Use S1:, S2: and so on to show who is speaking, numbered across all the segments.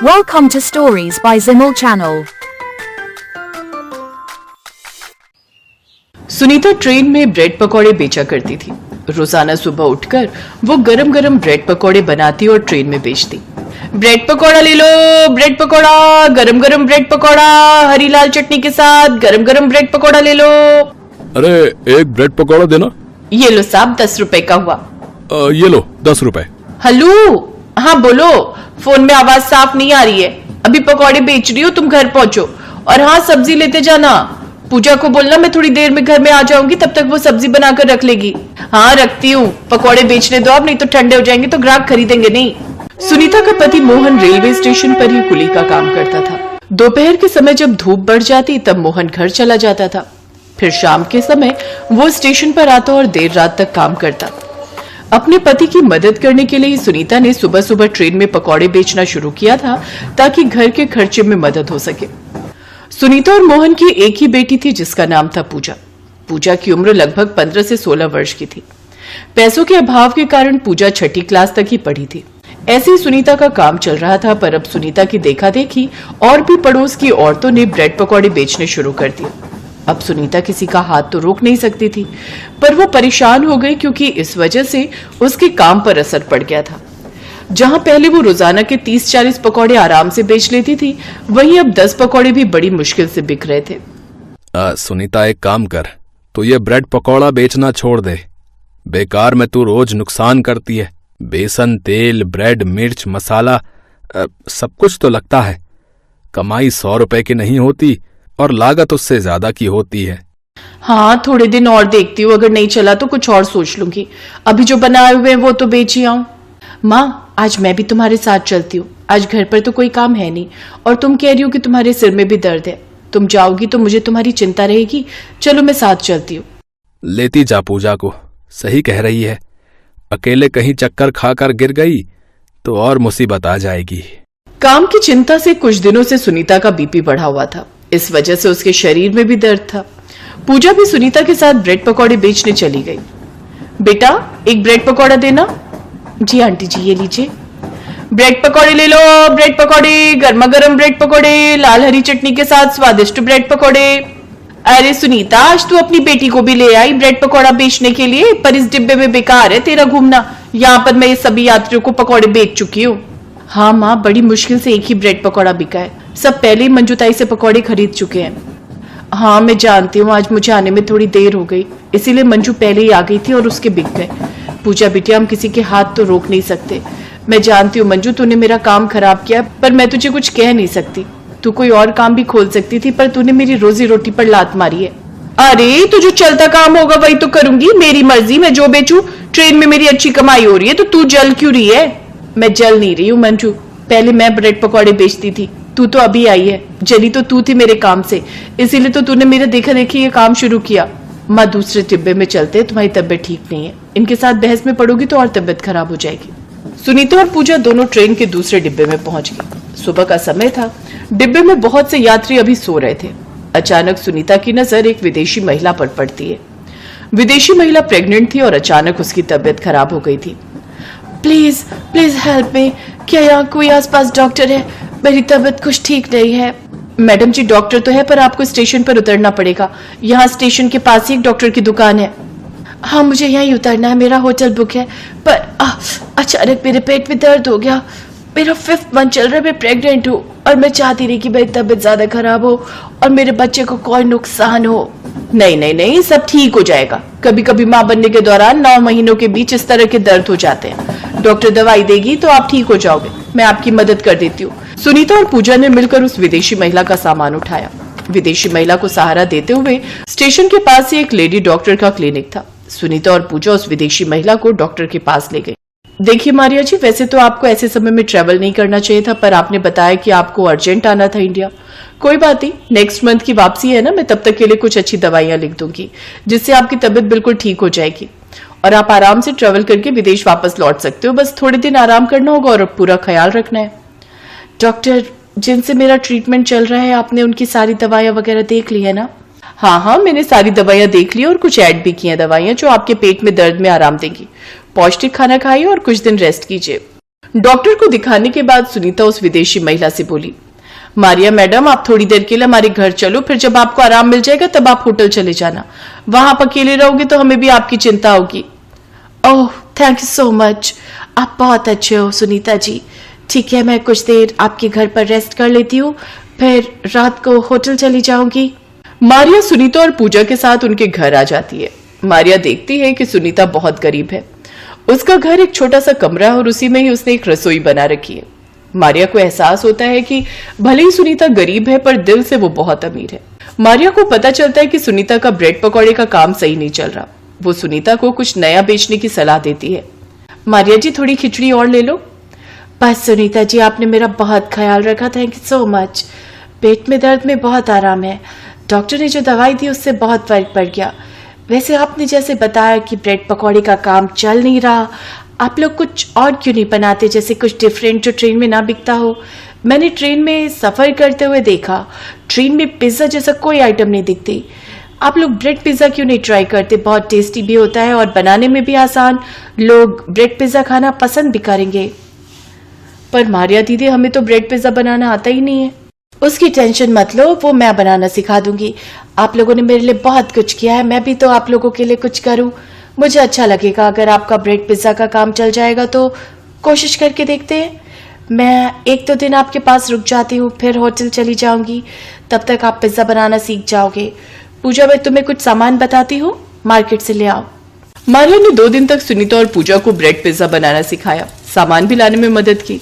S1: Welcome to Stories by Zimal Channel.
S2: Sunita train में bread पकौड़े बेचा करती थी। रोजाना सुबह उठकर वो गरम गरम ब्रेड पकौड़े बनाती और ट्रेन में बेचती। ब्रेड पकौड़ा ले लो, ब्रेड पकौड़ा, गरम गरम ब्रेड पकौड़ा, हरी लाल चटनी के साथ गरम गरम ब्रेड पकौड़ा ले लो।
S3: अरे एक ब्रेड पकौड़ा देना।
S2: ये लो साहब, 10 रुपए का हुआ।
S3: ये लो 10 रुपए।
S2: हेलो, हाँ बोलो। फोन में आवाज साफ नहीं आ रही है। अभी पकौड़े बेच रही हो, तुम घर पहुंचो। और हाँ, सब्जी लेते जाना। पूजा को बोलना मैं थोड़ी देर में घर में आ जाऊंगी, तब तक वो सब्जी बनाकर रख लेगी। हाँ रखती हूँ, पकौड़े बेचने दो अब, नहीं तो ठंडे हो जाएंगे तो ग्राहक खरीदेंगे नहीं। सुनीता का पति मोहन रेलवे स्टेशन पर ही कुली का काम करता था। दोपहर के समय जब धूप बढ़ जाती तब मोहन घर चला जाता था। फिर शाम के समय वो स्टेशन पर आता और देर रात तक काम करता। अपने पति की मदद करने के लिए सुनीता ने सुबह सुबह ट्रेन में पकौड़े बेचना शुरू किया था ताकि घर के खर्चे में मदद हो सके। सुनीता और मोहन की एक ही बेटी थी जिसका नाम था पूजा। पूजा की उम्र लगभग 15 से 16 वर्ष की थी। पैसों के अभाव के कारण पूजा 6ठी क्लास तक ही पढ़ी थी। ऐसे ही सुनीता का काम चल रहा था, पर अब सुनीता की देखा देखी और भी पड़ोस की औरतों ने ब्रेड पकौड़े बेचने शुरू कर दिए। अब सुनीता किसी का हाथ तो रोक नहीं सकती थी, पर वो परेशान हो गई क्योंकि इस वजह से उसके काम पर असर पड़ गया था। जहां पहले वो रोजाना के 30-40 पकौड़े आराम से बेच लेती थी, वहीं अब 10 पकौड़े भी बड़ी मुश्किल से बिक रहे थे।
S3: सुनीता एक काम कर, तू ये ब्रेड पकौड़ा बेचना छोड़ दे। बेकार में तू रोज नुकसान करती है। बेसन, तेल, ब्रेड, मिर्च, मसाला सब कुछ तो लगता है। कमाई 100 रुपए की नहीं होती और लागत उससे ज्यादा की होती है।
S2: हाँ, थोड़े दिन और देखती हूँ, अगर नहीं चला तो कुछ और सोच लूंगी। अभी जो बनाए हुए हैं वो तो बेच ही आऊं। माँ, आज मैं भी तुम्हारे साथ चलती हूँ। आज घर पर तो कोई काम है नहीं और तुम कह रही हो कि तुम्हारे सिर में भी दर्द है। तुम जाओगी तो मुझे तुम्हारी चिंता रहेगी। चलो मैं साथ चलती हूँ।
S3: लेती जा पूजा को, सही कह रही है। अकेले कहीं चक्कर खाकर गिर गई तो और मुसीबत आ जाएगी।
S2: काम की चिंता से कुछ दिनों से सुनीता का बीपी बढ़ा हुआ था। इस वजह से उसके शरीर में भी दर्द था। पूजा भी सुनीता के साथ ब्रेड पकौड़े बेचने चली गई। बेटा, एक ब्रेड पकौड़ा देना। जी आंटी जी, ये लीजिए। ब्रेड पकौड़े ले लो, ब्रेड पकौड़े, गर्मा गर्म ब्रेड पकौड़े, लाल हरी चटनी के साथ स्वादिष्ट ब्रेड पकौड़े। अरे सुनीता, आज तू अपनी बेटी को भी ले आई ब्रेड पकौड़ा बेचने के लिए, पर इस डिब्बे में बेकार है तेरा घूमना। यहाँ पर मैं ये सभी यात्रियों को पकौड़े बेच चुकी हूँ। हाँ माँ, बड़ी मुश्किल से एक ही ब्रेड पकौड़ा बिका है। सब पहले ही मंजूताई से पकौड़े खरीद चुके हैं। हाँ मैं जानती हूँ, आज मुझे आने में थोड़ी देर हो गई, इसीलिए मंजू पहले ही आ गई थी और उसके बिक गए। पूजा बिटिया, हम किसी के हाथ तो रोक नहीं सकते। मैं जानती हूँ मंजू, तूने मेरा काम खराब किया, पर मैं तुझे कुछ कह नहीं सकती। तू कोई और काम भी खोल सकती थी, पर तूने मेरी रोजी रोटी पर लात मारी है। अरे तो जो चलता काम होगा वही तो करूंगी, मेरी मर्जी, मैं जो बेचूं। ट्रेन में मेरी अच्छी कमाई हो रही है तो तू जल क्यों रही है? मैं जल नहीं रही हूँ मंजू, पहले मैं ब्रेड पकौड़े बेचती थी। तू तो अभी आई है, जली तो तू थी मेरे काम से, इसीलिए तो तूने मेरे देखा देखी ये काम शुरू किया। माँ, दूसरे डिब्बे में चलते, तुम्हारी तबीयत ठीक नहीं है। इनके साथ बहस में पड़ोगी तो और तबीयत खराब हो जाएगी। सुनीता और पूजा दोनों ट्रेन के दूसरे डिब्बे में पहुंच गई। सुबह का समय था। डिब्बे में बहुत से यात्री अभी सो रहे थे। अचानक सुनीता की नजर एक विदेशी महिला पर पड़ती है। विदेशी महिला प्रेग्नेंट थी और अचानक उसकी तबीयत खराब हो गई थी। प्लीज प्लीज हेल्प मी, क्या यहाँ कोई आसपास डॉक्टर है? मेरी तबीयत कुछ ठीक नहीं है। मैडम जी, डॉक्टर तो है पर आपको स्टेशन पर उतरना पड़ेगा। यहाँ स्टेशन के पास ही एक डॉक्टर की दुकान है। हाँ मुझे यहीं उतरना है, मेरा होटल बुक है, पर अचानक मेरे पेट में दर्द हो गया। मेरा 5th मंथ चल रहा है, मैं प्रेग्नेंट हूँ और मैं चाहती नहीं कि मेरी तबीयत ज्यादा खराब हो और मेरे बच्चे को कोई नुकसान हो। नहीं नहीं नहीं, सब ठीक हो जाएगा। कभी कभी माँ बनने के दौरान 9 महीनों के बीच इस तरह के दर्द हो जाते हैं। डॉक्टर दवाई देगी तो आप ठीक हो जाओगे। मैं आपकी मदद कर देती हूँ। सुनीता और पूजा ने मिलकर उस विदेशी महिला का सामान उठाया। विदेशी महिला को सहारा देते हुए स्टेशन के पास ही एक लेडी डॉक्टर का क्लिनिक था। सुनीता और पूजा उस विदेशी महिला को डॉक्टर के पास ले गई। देखिए मारिया जी, वैसे तो आपको ऐसे समय में ट्रेवल नहीं करना चाहिए था, पर आपने बताया कि आपको अर्जेंट आना था इंडिया। कोई बात नहीं, नेक्स्ट मंथ की वापसी है ना, मैं तब तक के लिए कुछ अच्छी दवाइयां लिख दूंगी जिससे आपकी तबीयत बिल्कुल ठीक हो जाएगी और आप आराम से ट्रेवल करके विदेश वापस लौट सकते हो। बस थोड़े दिन आराम करना होगा और पूरा ख्याल रखना है। डॉक्टर, जिनसे मेरा ट्रीटमेंट चल रहा है, आपने उनकी सारी दवाइयां वगैरह देख ली है ना? हाँ, मैंने सारी दवाइयां देख ली और कुछ ऐड भी की हैं दवाइयां जो आपके पेट में दर्द में आराम देंगी। पौष्टिक खाना खाइए और कुछ दिन रेस्ट कीजिए। डॉक्टर को दिखाने के बाद सुनीता उस विदेशी महिला से बोली, मारिया मैडम, आप थोड़ी देर के लिए हमारे घर चलो, फिर जब आपको आराम मिल जाएगा तब आप होटल चले जाना। वहां आप अकेले रहोगे तो हमें भी आपकी चिंता होगी। ओह, थैंक यू सो मच, आप बहुत अच्छे हो सुनीता जी। ठीक है, मैं कुछ देर आपके घर पर रेस्ट कर लेती हूँ, फिर रात को होटल चली जाऊंगी। मारिया सुनीता और पूजा के साथ उनके घर आ जाती है। मारिया देखती है कि सुनीता बहुत गरीब है। उसका घर एक छोटा सा कमरा है और उसी में ही उसने एक रसोई बना रखी है। मारिया को एहसास होता है कि भले ही सुनीता गरीब है पर दिल से वो बहुत अमीर है। मारिया को पता चलता है कि सुनीता का ब्रेड पकौड़े का काम सही नहीं चल रहा। वो सुनीता को कुछ नया बेचने की सलाह देती है। मारिया जी, थोड़ी खिचड़ी और ले लो। बस सुनीता जी, आपने मेरा बहुत ख्याल रखा, थैंक यू सो मच। पेट में दर्द में बहुत आराम है। डॉक्टर ने जो दवाई दी उससे बहुत फर्क पड़ गया। वैसे आपने जैसे बताया कि ब्रेड पकौड़े का काम चल नहीं रहा, आप लोग कुछ और क्यों नहीं बनाते, जैसे कुछ डिफरेंट जो ट्रेन में ना बिकता हो। मैंने ट्रेन में सफर करते हुए देखा, ट्रेन में पिज्जा जैसा कोई आइटम नहीं दिखती। आप लोग ब्रेड पिज्जा क्यों नहीं ट्राई करते? बहुत टेस्टी भी होता है और बनाने में भी आसान। लोग ब्रेड पिज्जा खाना पसंद भी करेंगे। पर मारिया दीदी, हमें तो ब्रेड पिज्जा बनाना आता ही नहीं है। उसकी टेंशन मत लो, वो मैं बनाना सिखा दूंगी। आप लोगों ने मेरे लिए बहुत कुछ किया है, मैं भी तो आप लोगों के लिए कुछ करूं। मुझे अच्छा लगेगा अगर आपका ब्रेड पिज्जा का काम चल जाएगा तो कोशिश करके देखते हैं। मैं 1-2 दिन आपके पास रुक जाती हूँ, फिर होटल चली जाऊंगी। तब तक आप पिज्जा बनाना सीख जाओगे। पूजा, मैं तुम्हें कुछ सामान बताती हूँ, मार्केट से ले आओ। मारिया ने 2 दिन तक सुनीता और पूजा को ब्रेड पिज्जा बनाना सिखाया, सामान भी लाने में मदद की।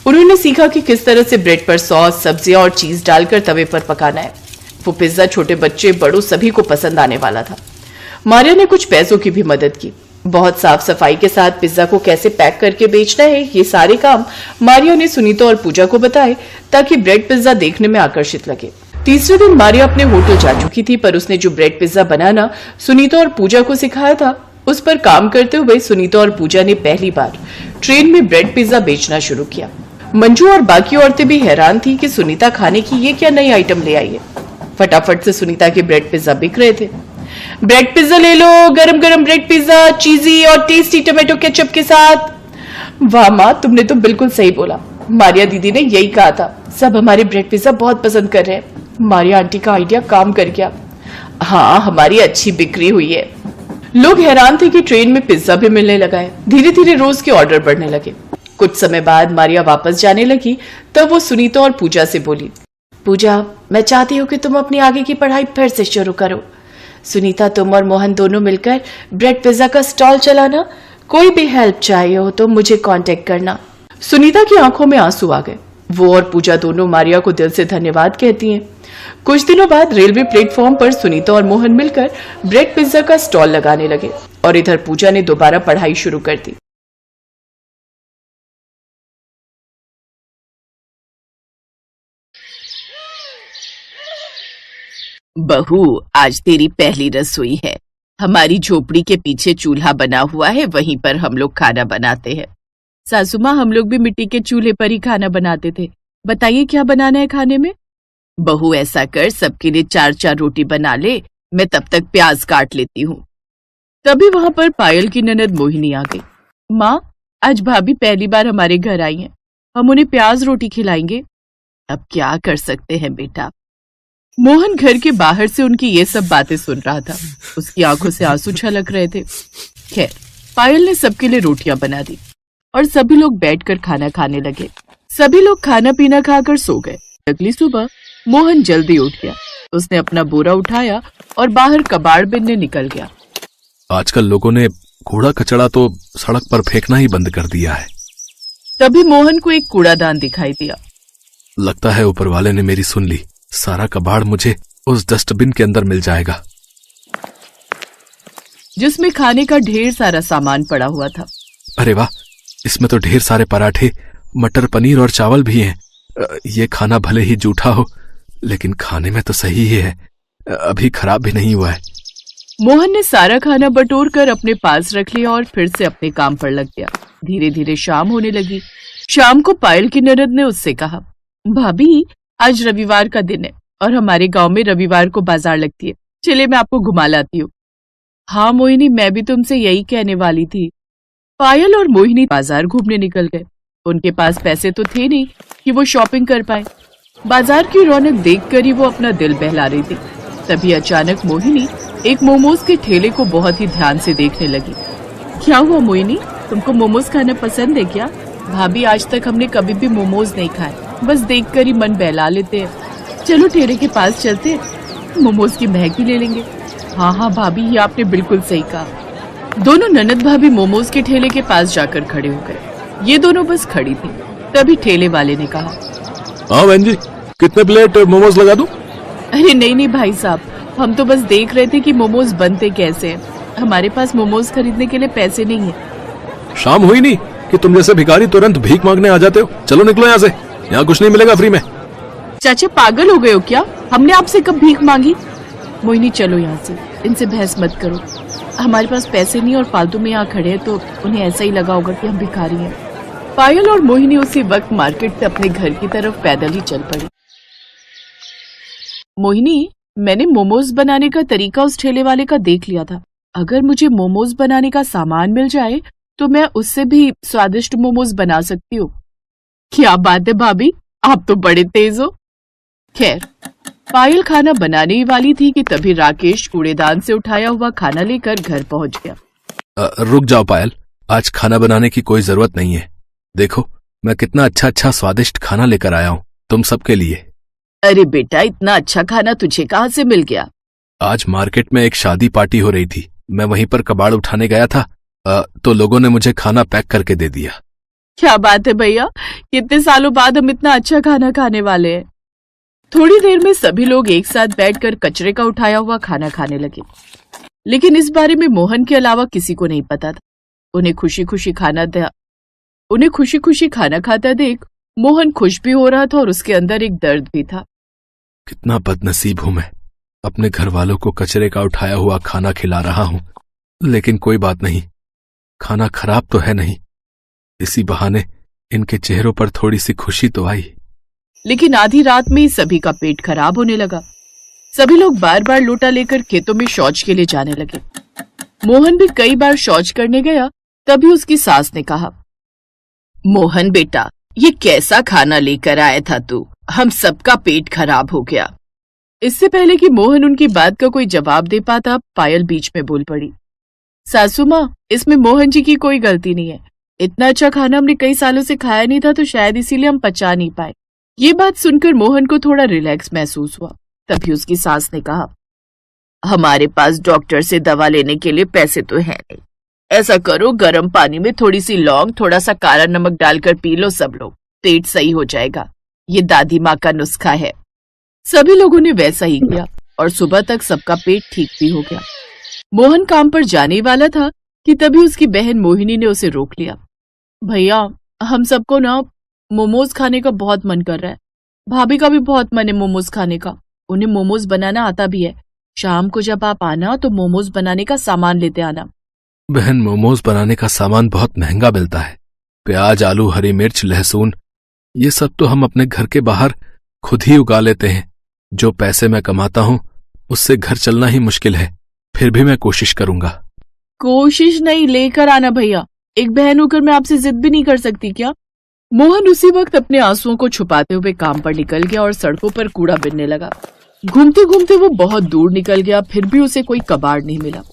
S2: उन्होंने सीखा कि किस तरह से ब्रेड पर सॉस, सब्जियां और चीज डालकर तवे पर पकाना है। वो पिज्जा छोटे बच्चे बड़ों सभी को पसंद आने वाला था। मारिया ने कुछ पैसों की भी मदद की। बहुत साफ सफाई के साथ पिज्जा को कैसे पैक करके बेचना है, ये सारे काम मारिया ने सुनीता और पूजा को बताए ताकि ब्रेड पिज्जा देखने में आकर्षित लगे। तीसरे दिन मारिया अपने होटल जा चुकी थी, पर उसने जो ब्रेड पिज्जा बनाना सुनीता और पूजा को सिखाया था उस पर काम करते हुए सुनीता और पूजा ने पहली बार ट्रेन में ब्रेड पिज्जा बेचना शुरू किया। मंजू और बाकी औरतें भी हैरान थी कि सुनीता खाने की ये क्या नई आइटम ले आई है। फटाफट से सुनीता के ब्रेड पिज्जा बिक रहे थे। ब्रेड पिज्जा ले लो, गरम गरम ब्रेड पिज्जा, चीजी और टेस्टी टोमेटो केचप के साथ। वाह माँ, तुमने तो बिल्कुल सही बोला। मारिया दीदी ने यही कहा था, सब हमारे ब्रेड पिज्जा बहुत पसंद कर रहे हैं। मारिया आंटी का आइडिया काम कर गया। हाँ, हमारी अच्छी बिक्री हुई है। लोग हैरान थे कि ट्रेन में पिज्जा भी मिलने लगा है। धीरे धीरे रोज के ऑर्डर बढ़ने लगे। कुछ समय बाद मारिया वापस जाने लगी, तब वो सुनीता और पूजा से बोली, पूजा, मैं चाहती हूँ कि तुम अपनी आगे की पढ़ाई फिर से शुरू करो। सुनीता, तुम और मोहन दोनों मिलकर ब्रेड पिज्जा का स्टॉल चलाना। कोई भी हेल्प चाहिए हो तो मुझे कांटेक्ट करना। सुनीता की आंखों में आंसू आ गए। वो और पूजा दोनों मारिया को दिल से धन्यवाद कहती हैं। कुछ दिनों बाद रेलवे प्लेटफॉर्म पर सुनीता और मोहन मिलकर ब्रेड पिज्जा का स्टॉल लगाने लगे और इधर पूजा ने दोबारा पढ़ाई शुरू कर दी।
S4: बहू, आज तेरी पहली रसोई है। हमारी झोपड़ी के पीछे चूल्हा बना हुआ है, वहीं पर हम लोग खाना बनाते हैं। सासू माँ, हम लोग भी मिट्टी के चूल्हे पर ही खाना बनाते थे। बताइए क्या बनाना है खाने में? बहू, ऐसा कर, सबके लिए 4-4 रोटी बना ले, मैं तब तक प्याज काट लेती हूँ। तभी वहां पर पायल की ननद मोहिनी आ गई। माँ, आज भाभी पहली बार हमारे घर आई हैं, हम उन्हें प्याज रोटी खिलाएंगे। अब क्या कर सकते हैं बेटा। मोहन घर के बाहर से उनकी ये सब बातें सुन रहा था। उसकी आंखों से आंसू छलक रहे थे। खैर, पायल ने सबके लिए रोटियां बना दी और सभी लोग बैठकर खाना खाने लगे। सभी लोग खाना पीना खाकर सो गए। अगली सुबह मोहन जल्दी उठ गया। उसने अपना बोरा उठाया और बाहर कबाड़ बिनने निकल गया।
S3: आजकल लोगों ने कूड़ा कचड़ा तो सड़क पर फेंकना ही बंद कर दिया है।
S4: तभी मोहन को एक कूड़ादान दिखाई दिया।
S3: लगता है ऊपर वाले ने मेरी सुन ली। सारा कबाड़ मुझे उस डस्टबिन के अंदर मिल जाएगा,
S4: जिसमें खाने का ढेर सारा सामान पड़ा हुआ था।
S3: अरे वाह, इसमें तो ढेर सारे पराठे, मटर पनीर और चावल भी हैं। ये खाना भले ही जूठा हो, लेकिन खाने में तो सही ही है, अभी खराब भी नहीं हुआ है।
S4: मोहन ने सारा खाना बटोर कर अपने पास रख लिया और फिर से अपने काम पर लग गया। धीरे धीरे शाम होने लगी। शाम को पायल की ननद ने उससे कहा, भाभी, आज रविवार का दिन है और हमारे गांव में रविवार को बाजार लगती है, चलिए मैं आपको घुमा लाती हूँ। हाँ मोहिनी, मैं भी तुमसे यही कहने वाली थी। पायल और मोहिनी बाजार घूमने निकल गए। उनके पास पैसे तो थे नहीं कि वो शॉपिंग कर पाए। बाजार की रौनक देखकर ही वो अपना दिल बहला रही थी। तभी अचानक मोहिनी एक मोमोज के ठेले को बहुत ही ध्यान से देखने लगी। क्या हुआ मोहिनी, तुमको मोमोज खाना पसंद है क्या? भाभी, आज तक हमने कभी भी मोमोज नहीं खाए, बस देखकर ही मन बहला लेते हैं। चलो ठेले के पास चलते हैं, मोमोज की महक भी ले लेंगे। हाँ हाँ भाभी, ये आपने बिल्कुल सही कहा। दोनों ननद भाभी मोमोज के ठेले के पास जाकर खड़े हो गए। ये दोनों बस खड़ी थी। तभी ठेले वाले ने कहा,
S3: हाँ बहन जी, कितने प्लेट मोमोज लगा दूं?
S4: अरे नहीं भाई साहब, हम तो बस देख रहे थे कि मोमोज बनते कैसे हैं। हमारे पास मोमोज खरीदने के लिए पैसे नहीं है।
S3: शाम हुई नहीं कि तुम जैसे भिखारी तुरंत भीख मांगने आ जाते हो। चलो निकलो यहाँ से, यहाँ कुछ नहीं मिलेगा फ्री में।
S4: चाचा पागल हो गए हो क्या? हमने आपसे कब भीख मांगी? मोहिनी चलो यहाँ से, इनसे बहस मत करो। हमारे पास पैसे नहीं और फालतू में यहाँ खड़े हैं तो उन्हें ऐसा ही लगा होगा कि हम भिखारी हैं। पायल और मोहिनी उसी वक्त मार्केट से अपने घर की तरफ पैदल ही चल पड़ी। मोहिनी, मैंने मोमोज बनाने का तरीका उस ठेले वाले का देख लिया था। अगर मुझे मोमोज बनाने का सामान मिल जाए तो मैं उससे भी स्वादिष्ट मोमोज बना सकती हूँ। क्या बात है भाभी, आप तो बड़े तेज हो। खैर, पायल खाना बनाने वाली थी कि तभी राकेश कूड़ेदान से उठाया हुआ खाना लेकर घर पहुंच गया।
S3: रुक जाओ पायल, आज खाना बनाने की कोई जरूरत नहीं है। देखो मैं कितना अच्छा स्वादिष्ट खाना लेकर आया हूँ तुम सबके लिए।
S4: अरे बेटा, इतना अच्छा खाना तुझे कहाँ से मिल गया?
S3: आज मार्केट में एक शादी पार्टी हो रही थी, मैं वहीं पर कबाड़ उठाने गया था, तो लोगों ने मुझे खाना पैक करके दे दिया।
S4: क्या बात है भैया, कितने सालों बाद हम इतना अच्छा खाना खाने वाले हैं। थोड़ी देर में सभी लोग एक साथ बैठकर कचरे का उठाया हुआ खाना खाने लगे, लेकिन इस बारे में मोहन के अलावा किसी को नहीं पता था। उन्हें खुशी खुशी खाना खाता देख मोहन खुश भी हो रहा था और उसके अंदर एक दर्द भी था।
S3: कितना बदनसीब हूं मैं, अपने घर वालों को कचरे का उठाया हुआ खाना खिला रहा हूं। लेकिन कोई बात नहीं, खाना खराब तो है नहीं, इसी बहाने इनके चेहरों पर थोड़ी सी खुशी तो आई।
S4: लेकिन आधी रात में ही सभी का पेट खराब होने लगा। सभी लोग बार बार लोटा लेकर खेतों में शौच के लिए जाने लगे। मोहन भी कई बार शौच करने गया। तभी उसकी सास ने कहा, मोहन बेटा, ये कैसा खाना लेकर आया था तू? हम सबका पेट खराब हो गया। इससे पहले कि मोहन उनकी बात का कोई जवाब दे पाता, पायल बीच में बोल पड़ी, सासू माँ, इसमें मोहन जी की कोई गलती नहीं है। इतना अच्छा खाना हमने कई सालों से खाया नहीं था, तो शायद इसीलिए हम पचा नहीं पाए। ये बात सुनकर मोहन को थोड़ा रिलैक्स महसूस हुआ। तभी उसकी सास ने कहा, हमारे पास डॉक्टर से दवा लेने के लिए पैसे तो है नहीं। ऐसा करो, गर्म पानी में थोड़ी सी लौंग, थोड़ा सा काला नमक डालकर पी लो सब लोग, पेट सही हो जाएगा। ये दादी माँ का नुस्खा है। सभी लोगों ने वैसा ही किया और सुबह तक सबका पेट ठीक भी हो गया। मोहन काम पर जाने वाला था कि तभी उसकी बहन मोहिनी ने उसे रोक लिया। भैया, हम सबको ना मोमोज खाने का बहुत मन कर रहा है। भाभी का भी बहुत मन है मोमोज खाने का। उन्हें मोमोज बनाना आता भी है। शाम को जब आप आना तो मोमोज बनाने का सामान लेते आना।
S3: बहन, मोमोज बनाने का सामान बहुत महंगा मिलता है। प्याज, आलू, हरी मिर्च, लहसुन, ये सब तो हम अपने घर के बाहर खुद ही उगा लेते हैं। जो पैसे मैं कमाता हूँ उससे घर चलना ही मुश्किल है। फिर भी मैं कोशिश करूंगा।
S4: कोशिश नहीं, लेकर आना भैया। एक बहन होकर मैं आपसे जिद भी नहीं कर सकती क्या? मोहन उसी वक्त अपने आंसुओं को छुपाते हुए काम पर निकल गया और सड़कों पर कूड़ा बिनने लगा। घूमते घूमते वो बहुत दूर निकल गया, फिर भी उसे कोई कबाड़ नहीं मिला।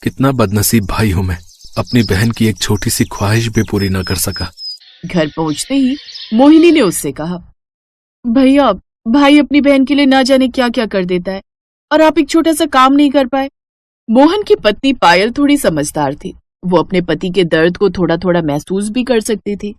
S3: कितना बदनसीब भाई हूं मैं, अपनी बहन की एक छोटी सी ख्वाहिश भी पूरी न कर सका।
S4: घर पहुंचते ही मोहिनी ने उससे कहा, भैया, भाई अपनी बहन के लिए ना जाने क्या क्या कर देता है और आप एक छोटा सा काम नहीं कर पाए। मोहन की पत्नी पायल थोड़ी समझदार थी। वो अपने पति के दर्द को थोड़ा थोड़ा महसूस भी कर सकती थी।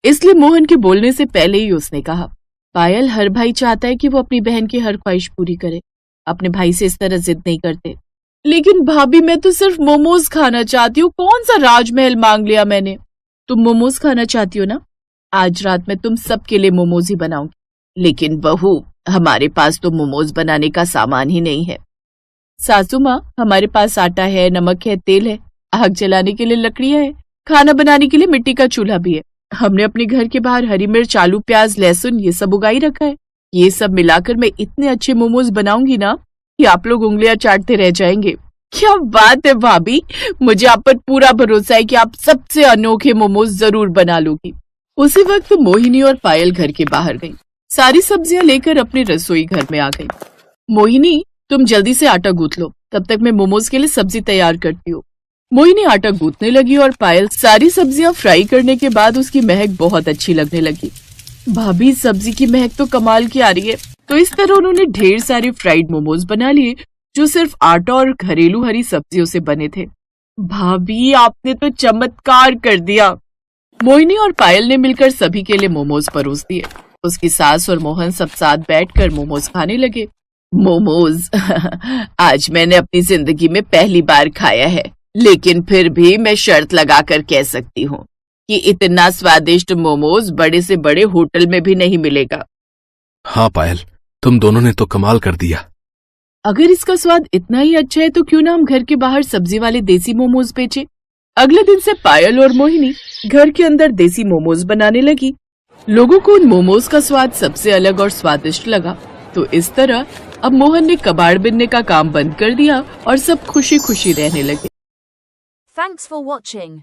S4: इसलिए मोहन के बोलने से पहले ही उसने कहा, पायल, हर भाई चाहता है कि वो अपनी बहन की हर ख्वाहिश पूरी करे। अपने भाई से इस तरह जिद नहीं करते। लेकिन भाभी, मैं तो सिर्फ मोमोज खाना चाहती हूँ। कौन सा राजमहल मांग लिया मैंने? तुम मोमोज खाना चाहती हो ना? आज रात में तुम सबके लिए मोमोज ही बनाऊंगी। लेकिन बहू, हमारे पास तो मोमोज बनाने का सामान ही नहीं है। सासू माँ, हमारे पास आटा है, नमक है, तेल है, आग जलाने के लिए लकड़ियां है, खाना बनाने के लिए मिट्टी का चूल्हा भी है। हमने अपने घर के बाहर हरी मिर्च, आलू, प्याज, लहसुन ये सब उगाई रखा है। ये सब मिलाकर मैं इतने अच्छे मोमोज बनाऊंगी ना कि आप लोग उंगलियां चाटते रह जाएंगे। क्या बात है भाभी, मुझे आप पर पूरा भरोसा है कि आप सबसे अनोखे मोमोज जरूर बना लोगी। उसी वक्त मोहिनी और पायल घर के बाहर गई। सारी सब्जियां लेकर अपने रसोई घर में आ गई। मोहिनी, तुम जल्दी से आटा गूंथ लो, तब तक मैं मोमोज के लिए सब्जी तैयार करती हूँ। मोहिनी आटा गूंथने लगी और पायल सारी सब्जियां फ्राई करने के बाद उसकी महक बहुत अच्छी लगने लगी। भाभी, सब्जी की महक तो कमाल की आ रही है। तो इस तरह उन्होंने ढेर सारे फ्राइड मोमोज बना लिए जो सिर्फ आटा और घरेलू हरी सब्जियों से बने थे। भाभी, आपने तो चमत्कार कर दिया। मोहिनी और पायल ने मिलकर सभी के लिए मोमोज परोस दिए। उसकी सास और मोहन सब साथ बैठकर मोमोज खाने लगे। मोमोज आज मैंने अपनी जिंदगी में पहली बार खाया है, लेकिन फिर भी मैं शर्त लगाकर कह सकती हूँ कि इतना स्वादिष्ट मोमोज बड़े से बड़े होटल में भी नहीं मिलेगा।
S3: हाँ पायल, तुम दोनों ने तो कमाल कर दिया।
S4: अगर इसका स्वाद इतना ही अच्छा है तो क्यों ना हम घर के बाहर सब्जी वाले देसी मोमोज बेचें। अगले दिन से पायल और मोहिनी घर के अंदर देसी मोमोज बनाने लगी। लोगों को उन मोमोज का स्वाद सबसे अलग और स्वादिष्ट लगा। तो इस तरह अब मोहन ने कबाड़ बिनने का काम बंद कर दिया और सब खुशी खुशी रहने लगे।
S1: Thanks for watching.